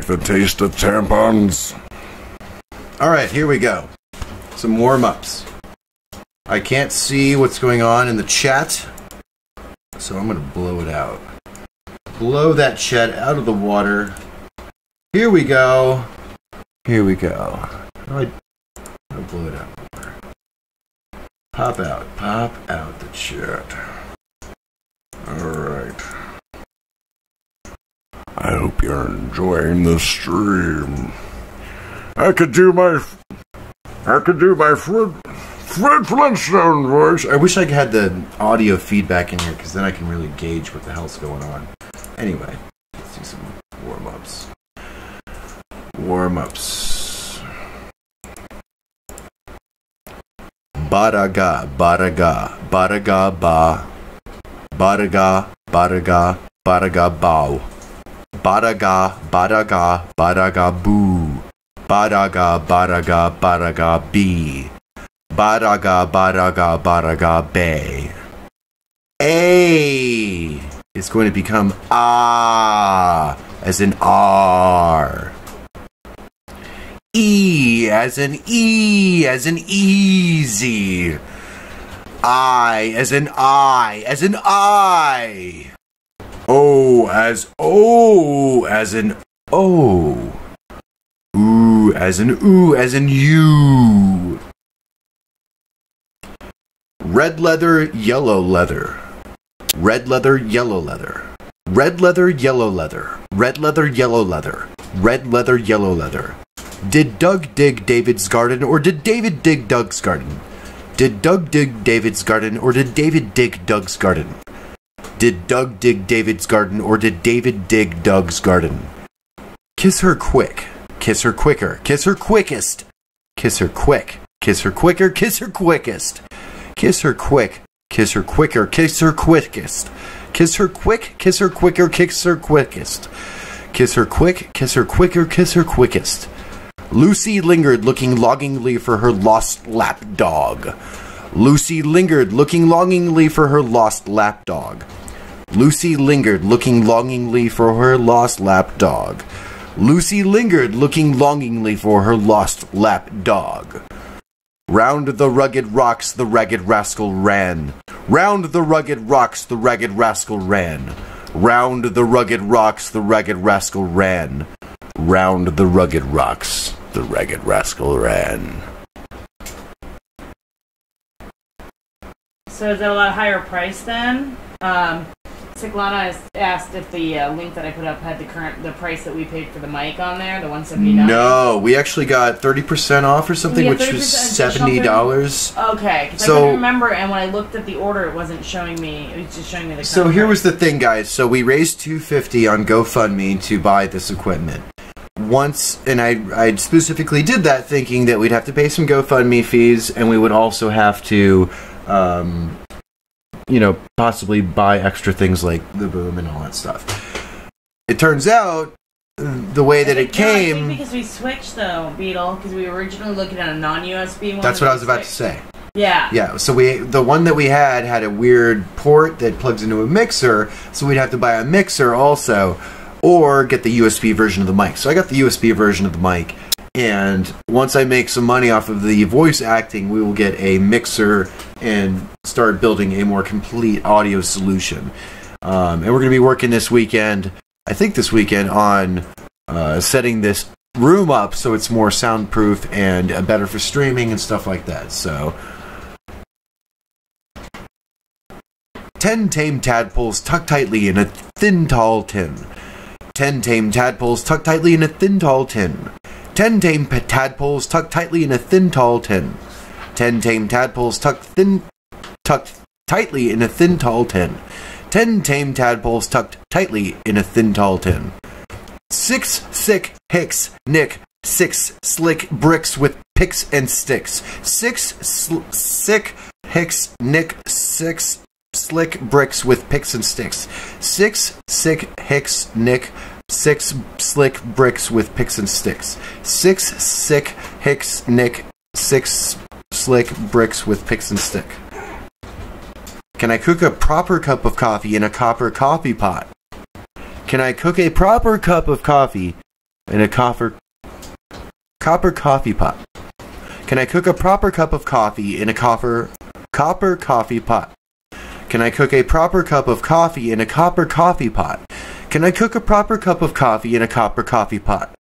The taste of tampons. Alright, here we go. Some warm-ups. I can't see what's going on in the chat, so I'm going to blow it out. Blow that chat out of the water. Here we go. Here we go. I'll blow it out more. Pop out the chat. Alright. I hope you're enjoying the stream. I could do my Fred Flintstone voice. I wish I had the audio feedback in here, because then I can really gauge what the hell's going on. Anyway, let's do some warm-ups. Warm-ups. Badaga, badaga, badaga ba. Badaga, badaga, badaga bow. Badaga, badaga, badaga boo. Badaga, badaga, badaga bee. Badaga, badaga, badaga bay. A is going to become ah, as in R. E as in easy. I as in I. O as in O. Ooh as in you. Red leather, yellow leather. Red leather, yellow leather. Red leather, yellow leather. Red leather, yellow leather. Red leather, yellow leather. Did Doug dig David's garden, or did David dig Doug's garden? Did Doug dig David's garden, or did David dig Doug's garden? Did Doug dig David's garden, or did David dig Doug's garden? Kiss her quick. Kiss her quicker. Kiss her quickest. Kiss her quick. Kiss her quicker. Kiss her quickest. Kiss her quick. Kiss her quicker. Kiss her quickest. Kiss her quick. Kiss her quicker. Kiss her quickest. Kiss her quick. Kiss her quicker. Kiss her quickest. Lucy lingered, looking longingly for her lost lap dog. Lucy lingered, looking longingly for her lost lap dog. Lucy lingered, looking longingly for her lost lap dog. Lucy lingered, looking longingly for her lost lap dog. Round the rugged rocks the ragged rascal ran. Round the rugged rocks the ragged rascal ran. Round the rugged rocks the ragged rascal ran. Round the rugged rocks the ragged rascal ran. So is that a lot higher price then? Siglana asked if the link that I put up had the price that we paid for the mic on there, the $179. No, we actually got 30% off or something, which was $70. Okay, because I couldn't remember, and when I looked at the order, it wasn't showing me. It was just showing me the. So here was the thing, guys. So we raised $250 on GoFundMe to buy this equipment. And I specifically did that thinking that we'd have to pay some GoFundMe fees, and we would also have to, possibly buy extra things like the boom and all that stuff. It turns out, the way that it came... I think because we switched, though, Beetle, because we were originally looking at a non-USB one. That's what I was about to say. Yeah. Yeah, so the one that we had a weird port that plugs into a mixer, so we'd have to buy a mixer also, or get the USB version of the mic. So I got the USB version of the mic, and once I make some money off of the voice acting, we will get a mixer and start building a more complete audio solution. And we're going to be working this weekend, I think this weekend, on setting this room up so it's more soundproof and better for streaming and stuff like that. So 10 tame tadpoles tucked tightly in a thin tall tin. 10 tame tadpoles tucked tightly in a thin tall tin. 10 tame tadpoles tucked tightly in a thin tall tin. 10 tame tadpoles tucked tightly in a thin tall tin. 10 tame tadpoles tucked tightly in a thin tall tin. 6 sick hicks nick 6 slick bricks with picks and sticks. 6 sick hicks nick 6 slick bricks with picks and sticks. 6 sick hicks nick 6 slick bricks with picks and sticks. 6 sick hicks nick 6 slick bricks with picks and stick. Can I cook a proper cup of coffee in a copper coffee pot? Can I cook a proper cup of coffee in a copper coffee pot? Can I cook a proper cup of coffee in a copper coffee pot? Can I cook a proper cup of coffee in a copper coffee pot? Can I cook a proper cup of coffee in a copper coffee pot?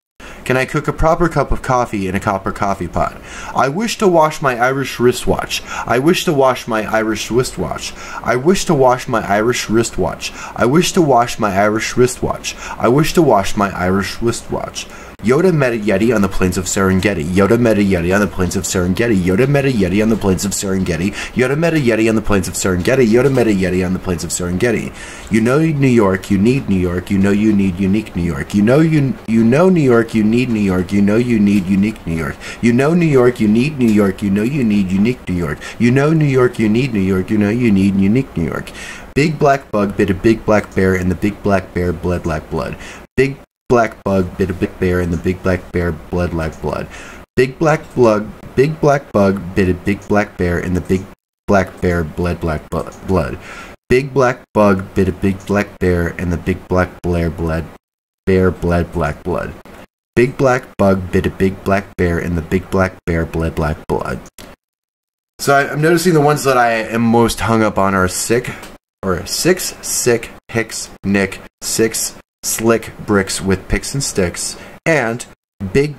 Can I cook a proper cup of coffee in a copper coffee pot? I wish to wash my Irish wristwatch. I wish to wash my Irish wristwatch. I wish to wash my Irish wristwatch. I wish to wash my Irish wristwatch. I wish to wash my Irish wristwatch. Yoda met a Yeti on the plains of Serengeti. Yoda met a Yeti on the plains of Serengeti. Yoda met a Yeti on the plains of Serengeti. Yoda met a Yeti on the plains of Serengeti. Yoda met a Yeti on the plains of Serengeti. You know New York, you need New York. You know you need unique New York. You know New York, you need New York. You know you need unique New York. You know New York, you need New York. You know you need unique New York. You know New York, you need New York. You know you need unique New York. Big black bug bit a big black bear, and the big black bear bled like blood. Big black bug bit a big bear, and the big black bear bled like blood. Big black bug bit a big black bear, and the big black bear bled like blood. Big black bug bit a big black bear, and the big black bear bled black blood. Big black bug bit a big black bear, and the big black bear bled black blood. So I'm noticing the ones that I am most hung up on are six, sick, hicks, nick, six, slick bricks with picks and sticks, and big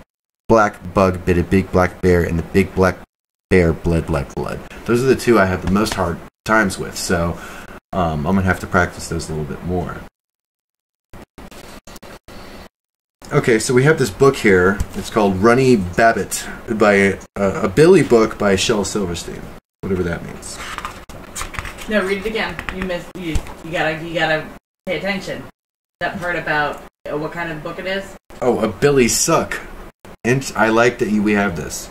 black bug bit a big black bear, and the big black bear bled like blood. Those are the two I have the most hard times with, so I'm gonna have to practice those a little bit more. Okay, so we have this book here. It's called Runny Babbit, by a Billy book by Shel Silverstein, whatever that means. No, read it again. You missed. You gotta pay attention. That part about what kind of book it is? Oh, a Billy Suck. And I like that we have this.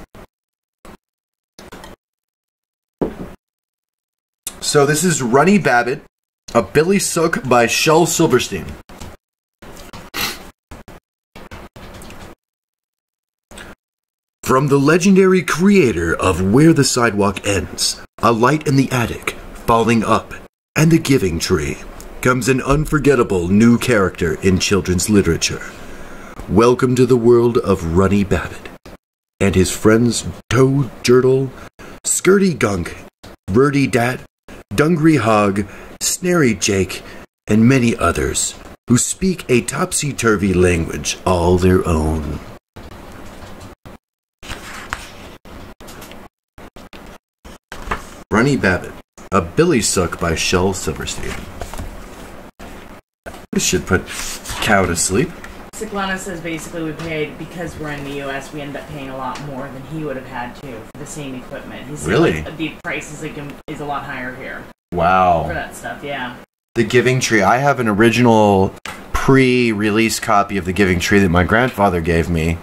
So this is Runny Babbit, a Billy Suck by Shel Silverstein. From the legendary creator of Where the Sidewalk Ends, A Light in the Attic, Falling Up, and The Giving Tree, comes an unforgettable new character in children's literature. Welcome to the world of Runny Babbit and his friends Toad Jurtle, Skirty Gunk, Birdie Dat, Dungry Hog, Snary Jake, and many others who speak a topsy-turvy language all their own. Runny Babbit, a Billy Suck by Shel Silverstein. This should put cow to sleep. Ciclana says basically we paid, because we're in the U.S., we end up paying a lot more than he would have had to for the same equipment. He said, really? Like, the price is a lot higher here. Wow. For that stuff, yeah. The Giving Tree. I have an original pre-release copy of The Giving Tree that my grandfather gave me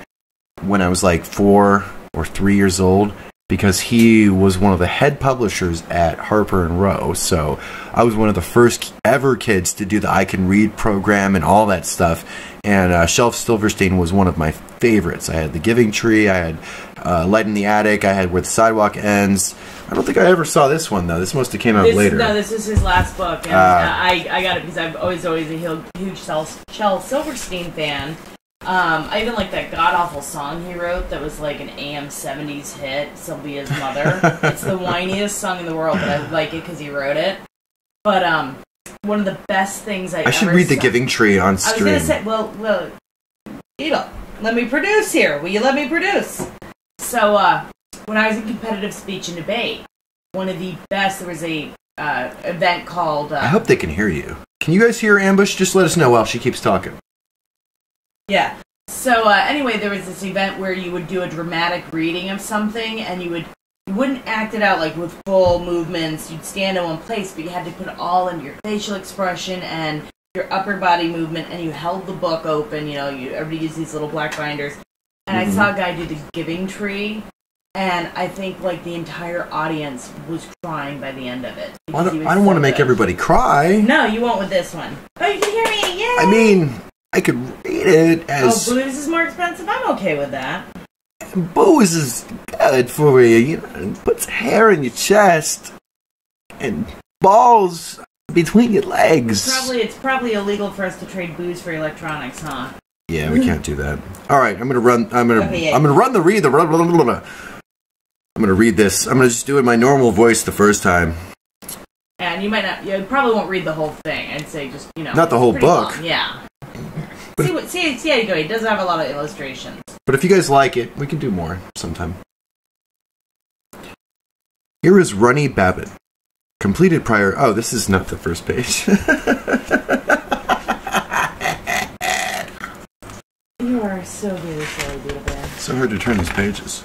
when I was like 4 or 3 years old, because he was one of the head publishers at Harper and Row. So I was one of the first ever kids to do the I Can Read program and all that stuff. And Shel Silverstein was one of my favorites. I had The Giving Tree, I had Light in the Attic, I had Where the Sidewalk Ends. I don't think I ever saw this one, though. This must have came out later. No, this is his last book. And I got it because I've always a huge Shel Silverstein fan. I even like that god-awful song he wrote that was like an AM 70s hit, Sylvia's Mother. It's the whiniest song in the world, but I like it because he wrote it. But one of the best things I should read The Giving Tree on stream. I was going to say, well, Beetle, let me produce here. Will you let me produce? So, when I was in competitive speech and debate, one of the best, there was a event called... I hope they can hear you. Can you guys hear Ambush? Just let us know while she keeps talking. Yeah. So anyway, there was this event where you would do a dramatic reading of something, and you wouldn't act it out like with full movements. You'd stand in one place, but you had to put it all into your facial expression and your upper body movement, and you held the book open. You know, everybody used these little black binders, and I saw a guy do The Giving Tree, and I think like the entire audience was crying by the end of it. I don't want to make everybody cry. No, you won't with this one. Oh, you can hear me! Yay! I mean, I could read it as... Oh, booze is more expensive? I'm okay with that. Booze is good for you. You know, it puts hair in your chest and balls between your legs. It's probably illegal for us to trade booze for electronics, huh? Yeah, we can't do that. All right, I'm gonna run. I'm gonna Okay, yeah. I'm gonna run the read. I'm gonna read this. I'm gonna just do it in my normal voice the first time. And you might not, you probably won't read the whole thing. I'd say just, you know. Not the whole pretty book. long. Yeah. See how you go. It does have a lot of illustrations. But if you guys like it, we can do more sometime. Here is Runny Babbitt. Completed prior... Oh, this is not the first page. You are so very silly, Beetlebear. So hard to turn these pages.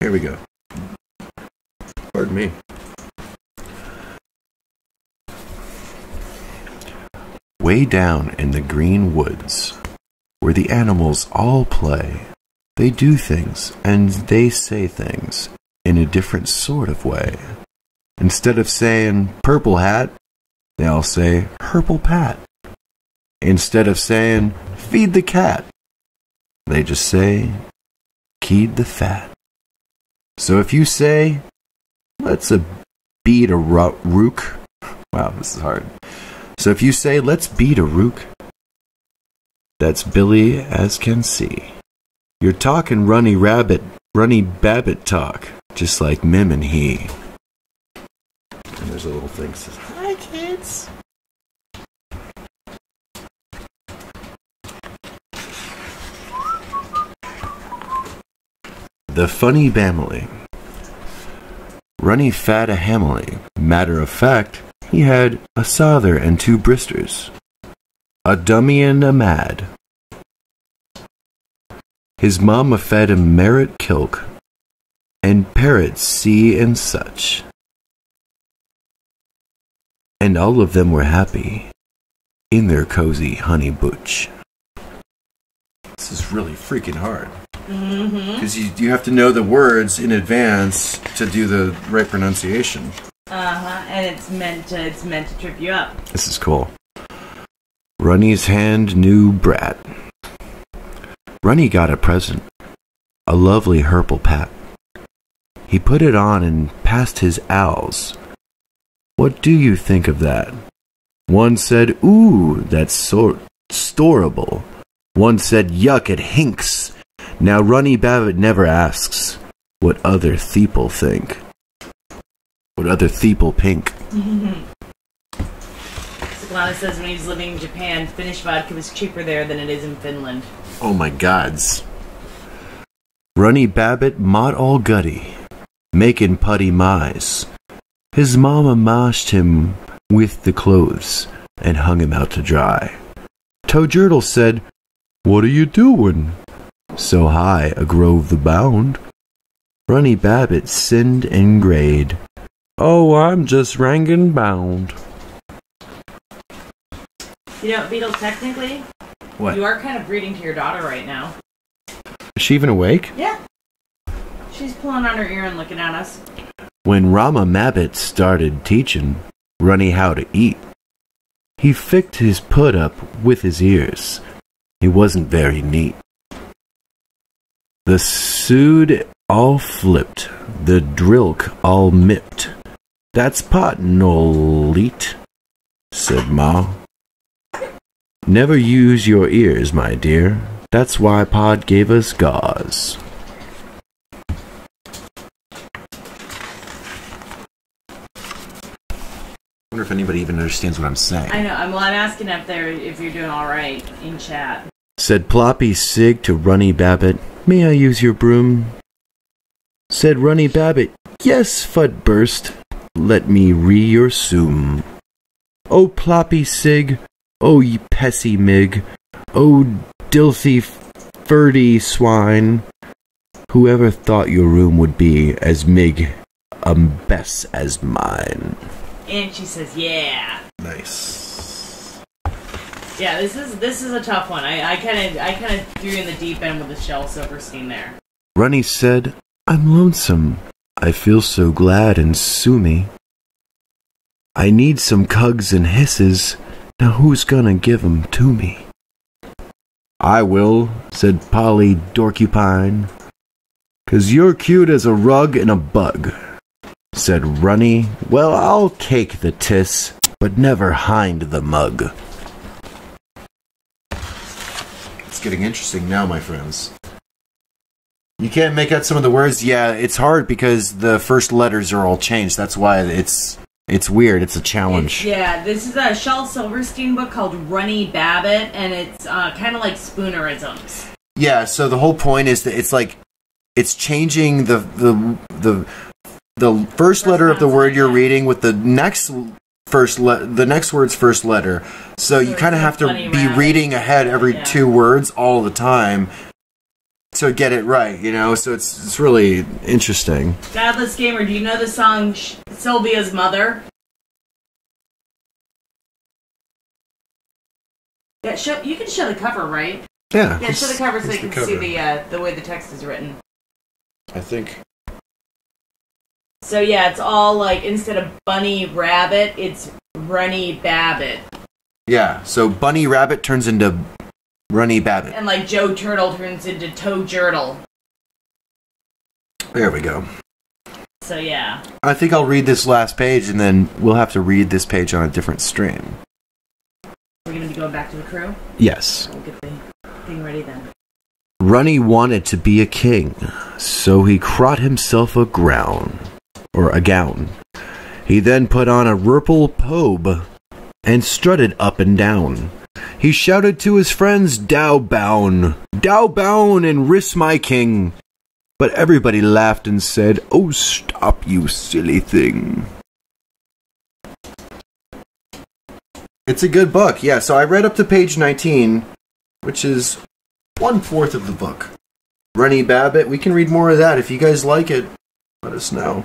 Here we go. Pardon me. Way down in the green woods, where the animals all play, they do things and they say things in a different sort of way. Instead of saying purple hat, they all say purple pat. Instead of saying feed the cat, they just say keed the fat. So if you say let's beat a rook, wow, this is hard. So if you say, let's beat a rook, that's Billy as can see. You're talking Runny Babbitt talk, just like Mim and he. And there's a little thing that says, hi kids. The Funny Bamily. Runny fat a hamily. Matter of fact, he had a sother and 2 bristers, a dummy and a mad. His mamma fed him merit kilk, and parrots see and such. And all of them were happy in their cozy honey butch. This is really freaking hard. Because you have to know the words in advance to do the right pronunciation. And it's meant to trip you up. This is cool. Runny's hand knew brat. Runny got a present, a lovely purple pat. He put it on and passed his owls. What do you think of that? One said, ooh, that's storable. One said, yuck, it hinks. Now Runny Babbitt never asks what other theeple think. What other theeple pink? Lana says when he was living in Japan, Finnish vodka was cheaper there than it is in Finland. Oh my gods. Runny Babbitt mought all gutty, making putty mice. His mama moshed him with the clothes and hung him out to dry. Toadgertle said, what are you doing? So high a grove the bound. Runny Babbitt sinned and grayed. Oh, I'm just rankin' bound. You know, Beetle, technically, What? you are kind of reading to your daughter right now. Is she even awake? Yeah. She's pulling on her ear and looking at us. When Rama Mabbit started teaching Runny how to eat, he ficked his put up with his ears. He wasn't very neat. The sood all flipped, the drilk all mipped. That's pottin' ol' leet, said Ma. Never use your ears, my dear. That's why Pod gave us gauze. I wonder if anybody even understands what I'm saying. I know. I'm asking up there if you're doing all right in chat. Said Ploppy Sig to Runny Babbitt, may I use your broom? Said Runny Babbitt, yes, Fudburst, let me your soom. Oh, Ploppy Sig, oh, ye pessy mig, oh, dilthy furdy swine, whoever thought your room would be as mig best as mine. And she says, yeah. Nice. Yeah, this is a tough one. I kind of threw you in the deep end with the Shel Silverstein there. Runny said, I'm lonesome. I feel so glad and sue me. I need some cugs and hisses. Now who's gonna give 'em to me? I will, said Polly Dorcupine. 'Cause you're cute as a rug and a bug. Said Runny, well, I'll cake the tiss, but never hind the mug. Let's getting interesting now, my friends. You can't make out some of the words. Yeah, it's hard because the first letters are all changed. That's why it's weird. It's a challenge. This is a Shel Silverstein book called Runny Babbitt, and it's kind of like Spoonerisms. Yeah, so the whole point is that it's changing the first letter of the word you're reading with the next word's first letter. So you kind of have to be reading ahead every 2 words all the time to get it right, you know? So it's really interesting. Godless Gamer, do you know the song Sylvia's Mother? Yeah, you can show the cover, right? Yeah. Yeah, show the cover so you can see the way the text is written. I think. So yeah, it's all like, instead of Bunny Rabbit, it's Runny Babbitt. Yeah, so Bunny Rabbit turns into Runny Babbitt. And like Joe Turtle turns into Toe Jurtle. There we go. So yeah. I think I'll read this last page and then we'll have to read this page on a different stream. We're going to be going back to the crew? Yes. We'll get the thing ready then. Runny wanted to be a king, so he crot himself a gown. He then put on a purple pobe and strutted up and down. He shouted to his friends, Dow bown, and risk my king. But everybody laughed and said, oh, stop, you silly thing. It's a good book, yeah. So I read up to page 19, which is 1/4 of the book. Runny Babbitt, we can read more of that. If you guys like it, let us know.